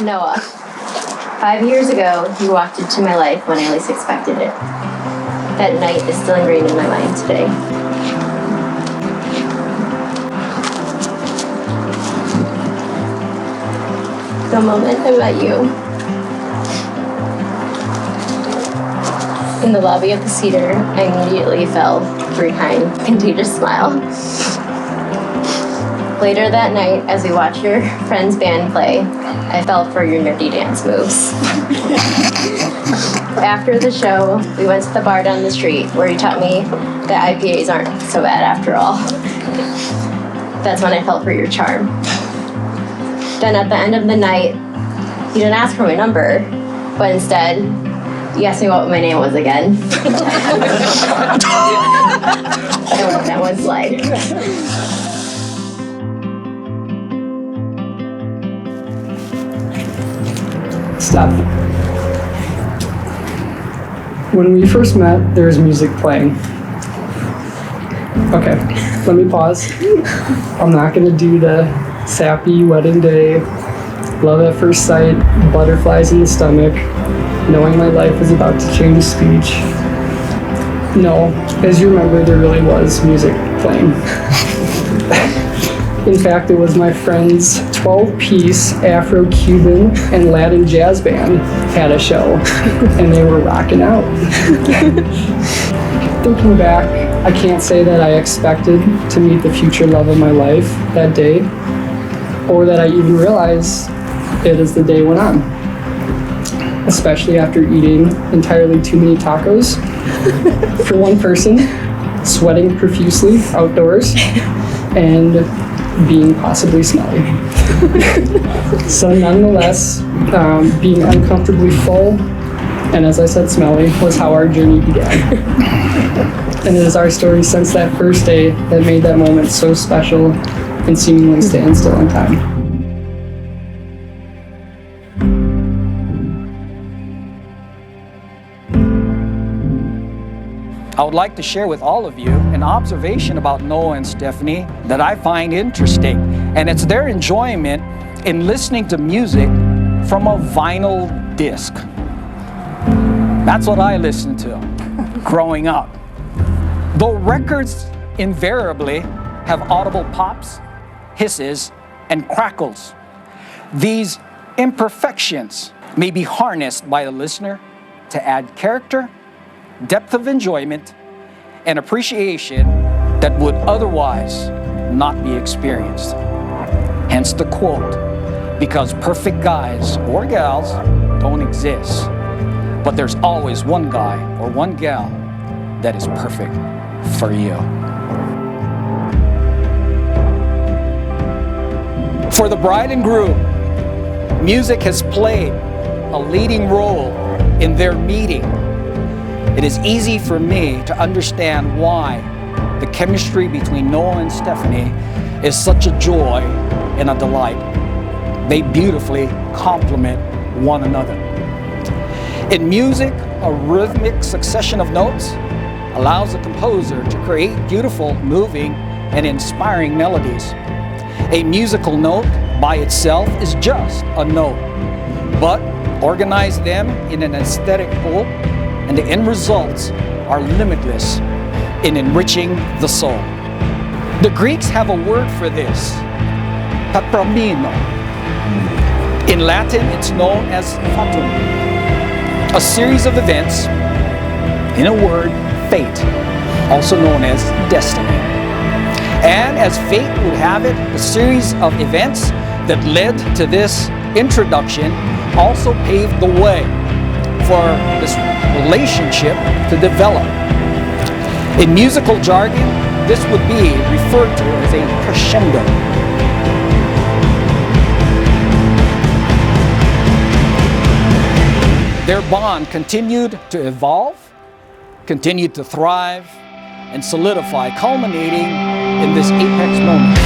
Noah. 5 years ago, he walked into my life when I least expected it. That night is still ingrained in my mind today. The moment I met you in the lobby of the Cedar, I immediately fell for your kind, contagious smile. Later that night, as we watched your friend's band play, I fell for your nerdy dance moves. After the show, we went to the bar down the street where you taught me that IPAs aren't so bad after all. That's when I fell for your charm. Then at the end of the night, you didn't ask for my number, but instead, you asked me what my name was again. I let that one slide. Steph. When we first met, there was music playing. Okay, let me pause. I'm not gonna do the sappy wedding day, love at first sight, butterflies in the stomach, knowing my life is about to change speech. No, as you remember, there really was music playing. In fact, it was my friend's 12-piece Afro-Cuban and Latin jazz band had a show, and they were rocking out. Thinking back, I can't say that I expected to meet the future love of my life that day, or that I even realized it as the day went on. Especially after eating entirely too many tacos for one person, sweating profusely outdoors, and being possibly smelly. So nonetheless, being uncomfortably full, and as I said, smelly, was how our journey began. And it is our story since that first day that made that moment so special and seemingly stand still in time. I would like to share with all of you an observation about Noah and Stephanie that I find interesting, and it's their enjoyment in listening to music from a vinyl disc. That's what I listened to growing up. Though records invariably have audible pops, hisses, and crackles, these imperfections may be harnessed by the listener to add character, depth of enjoyment, and appreciation that would otherwise not be experienced. Hence the quote, because perfect guys or gals don't exist, but there's always one guy or one gal that is perfect for you. For the bride and groom, music has played a leading role in their meeting. It is easy for me to understand why the chemistry between Noah and Stephanie is such a joy and a delight. They beautifully complement one another. In music, a rhythmic succession of notes allows the composer to create beautiful, moving, and inspiring melodies. A musical note by itself is just a note, but organize them in an aesthetic whole, and the end results are limitless in enriching the soul. The Greeks have a word for this, pepramino. In Latin, it's known as fatum, a series of events, in a word, fate, also known as destiny. And as fate would have it, the series of events that led to this introduction also paved the way for this relationship to develop. In musical jargon, this would be referred to as a crescendo. Their bond continued to evolve, continued to thrive, and solidify, culminating in this apex moment.